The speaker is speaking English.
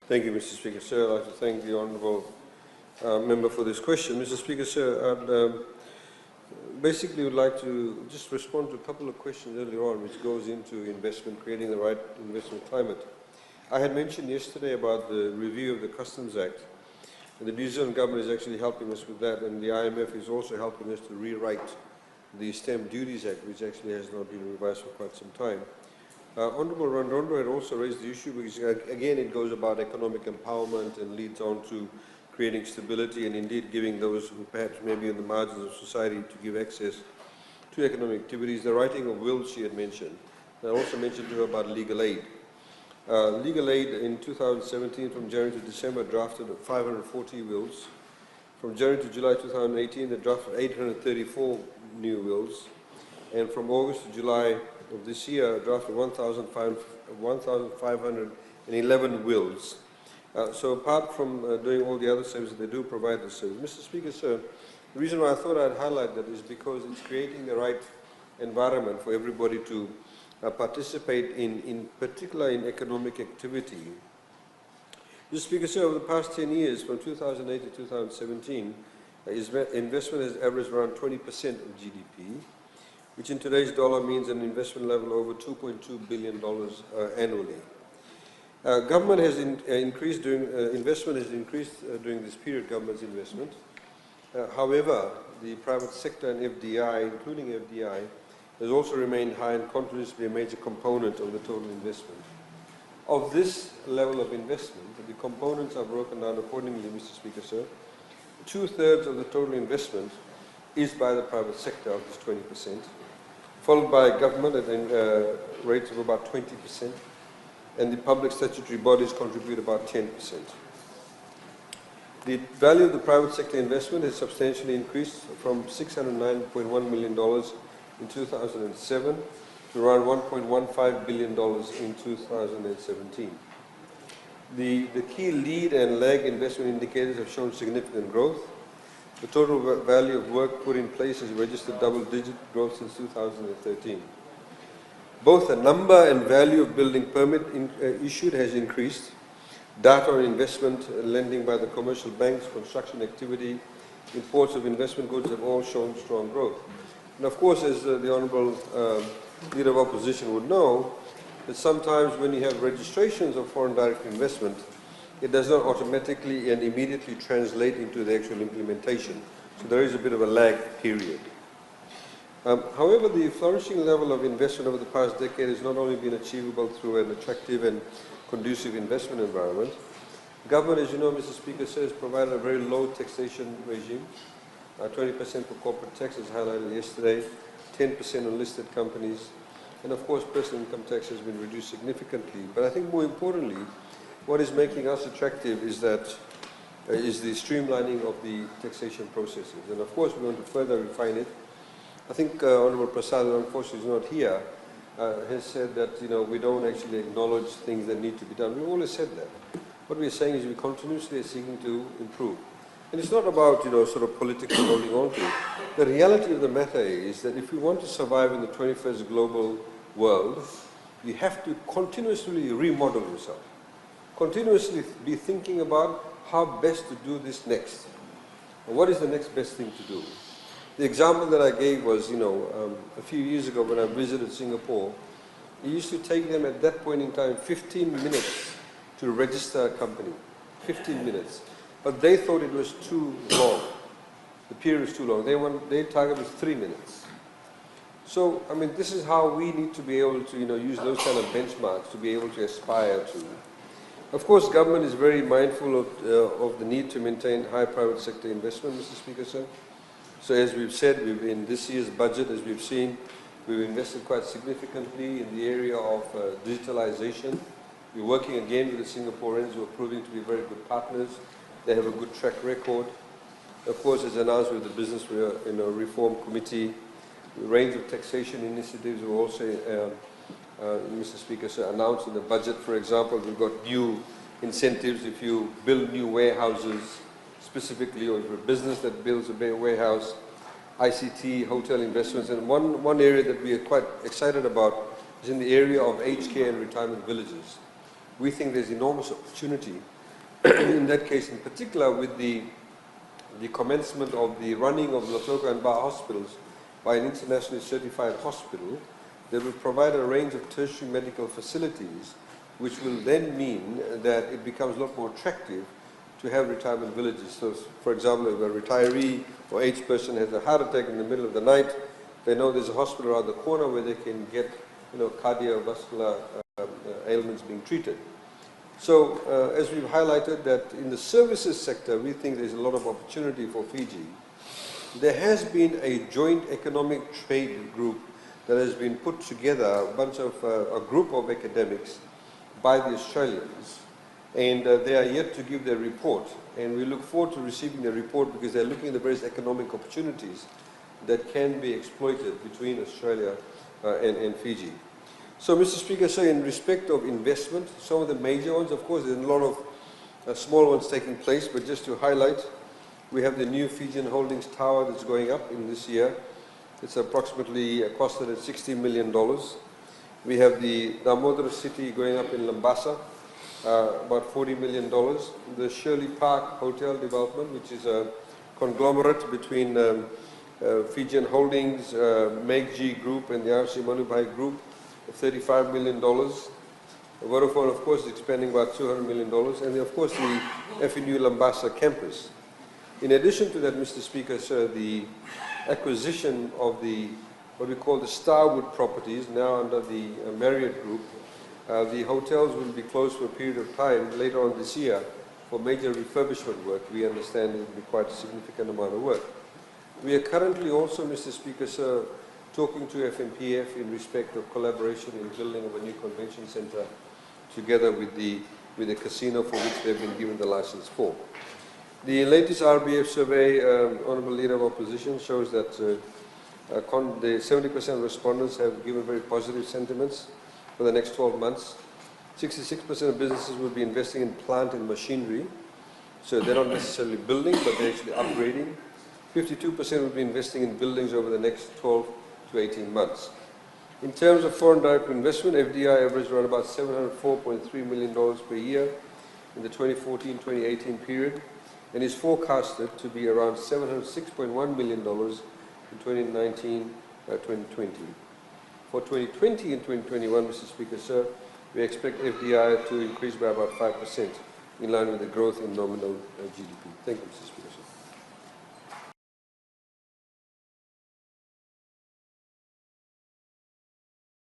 Thank you, Mr. Speaker. Sir, I'd like to thank the Honourable Member for this question. Mr. Speaker, sir, I'd basically would like to just respond to a couple of questions earlier on, which goes into investment, creating the right investment climate. I had mentioned yesterday about the review of the Customs Act. And the New Zealand government is actually helping us with that, and the IMF is also helping us to rewrite the Stamp Duties Act, which actually has not been revised for quite some time. Honourable Randondo had also raised the issue because, again, it goes about economic empowerment and leads on to creating stability and indeed giving those who perhaps may be in the margins of society to give access to economic activities. The writing of wills she had mentioned. I also mentioned to her about legal aid. Legal aid in 2017 from January to December drafted 540 wills. From January to July 2018 they drafted 834 new wills. And from August to July of this year drafted 1,511 wills. So apart from doing all the other services, they do provide the service. Mr. Speaker, sir, the reason why I thought I'd highlight that is because it's creating the right environment for everybody to participate in particular in economic activity. Mr. Speaker, sir, over the past 10 years, from 2008 to 2017, investment has averaged around 20% of GDP, which in today's dollar means an investment level over $2.2 billion annually. Government has increased during, investment has increased during this period, government's investment. However, the private sector and FDI, including FDI, has also remained high and continues to be a major component of the total investment. Of this level of investment, the components are broken down accordingly, Mr. Speaker, sir. 2/3 of the total investment is by the private sector, of this 20%, followed by government at rates of about 20%, and the public statutory bodies contribute about 10%. The value of the private sector investment has substantially increased from $609.1 million in 2007 to around $1.15 billion in 2017. The key lead and lag investment indicators have shown significant growth. The total value of work put in place has registered double-digit growth since 2013. Both the number and value of building permit issued has increased. Data on investment lending by the commercial banks, construction activity, imports of investment goods have all shown strong growth. And of course, as the Honourable Leader of Opposition would know, that sometimes when you have registrations of foreign direct investment, it does not automatically and immediately translate into the actual implementation. So there is a bit of a lag period. However, the flourishing level of investment over the past decade has not only been achievable through an attractive and conducive investment environment. Government, as you know, Mr. Speaker, says provided a very low taxation regime, 20% for corporate tax, as highlighted yesterday, 10% on listed companies, and of course personal income tax has been reduced significantly. But I think more importantly, what is making us attractive is that is the streamlining of the taxation processes, and of course we want to further refine it. I think Honourable Prasad, unfortunately, is not here, has said that we don't actually acknowledge things that need to be done. We've always said that. What we're saying is we continuously are seeking to improve. And it's not about sort of politically holding on to it. The reality of the matter is that if we want to survive in the 21st global world, you have to continuously remodel yourself. Continuously be thinking about how best to do this next. And what is the next best thing to do? The example that I gave was, a few years ago when I visited Singapore, it used to take them at that point in time 15 minutes to register a company. 15 minutes. But they thought it was too long. The period was too long. Their target was 3 minutes. So, I mean, this is how we need to be able to, use those kind of benchmarks to be able to aspire to. Of course, government is very mindful of the need to maintain high private sector investment, Mr. Speaker, sir. So as we've said, in this year's budget, as we've seen, we've invested quite significantly in the area of digitalization. We're working again with the Singaporeans who are proving to be very good partners. They have a good track record. Of course, as announced with the Business Reform Committee, a range of taxation initiatives were also, Mr. Speaker, sir, announced in the budget. For example, we've got new incentives if you build new warehouses, specifically, or if a business that builds a warehouse, ICT, hotel investments. And one area that we are quite excited about is in the area of aged care and retirement villages. We think there's enormous opportunity in that case in particular, with the commencement of the running of Lotoko and Ba hospitals by an internationally certified hospital that will provide a range of tertiary medical facilities, which will then mean that it becomes a lot more attractive to have retirement villages. So, for example, if a retiree or aged person has a heart attack in the middle of the night, they know there's a hospital around the corner where they can get, cardiovascular ailments being treated. So, as we've highlighted that in the services sector, we think there's a lot of opportunity for Fiji. There has been a joint economic trade group that has been put together, a group of academics by the Australians, and they are yet to give their report. And we look forward to receiving the report because they're looking at the various economic opportunities that can be exploited between Australia and Fiji. So, Mr. Speaker, so in respect of investment, some of the major ones, of course, there's a lot of small ones taking place, but just to highlight, we have the new Fijian Holdings Tower that's going up in this year. It's approximately costed at $60 million. We have the Damodara City going up in Lambasa, about $40 million. The Shirley Park Hotel development, which is a conglomerate between Fijian Holdings, MEGG Group and the RC Manubai Group, $35 million. Vodafone, of course, is expanding about $200 million. And then, of course, the FNU Lambasa campus. In addition to that, Mr. Speaker, sir, the acquisition of what we call the Starwood properties, now under the Marriott Group, the hotels will be closed for a period of time later on this year for major refurbishment work. We understand it will be quite a significant amount of work. We are currently also, Mr. Speaker, sir, talking to FMPF in respect of collaboration in building of a new convention center together with the casino for which they've been given the license for. The latest RBF survey, Honourable Leader of Opposition, shows that the 70% of respondents have given very positive sentiments for the next 12 months. 66% of businesses will be investing in plant and machinery, so they're not necessarily building, but they're actually upgrading. 52% will be investing in buildings over the next 12 to 18 months. In terms of foreign direct investment, FDI averaged around about $704.3 million per year in the 2014-2018 period, and is forecasted to be around $706.1 million in 2019-2020. For 2020 and 2021, Mr. Speaker, sir, we expect FDI to increase by about 5% in line with the growth in nominal GDP. Thank you, Mr. Speaker, sir.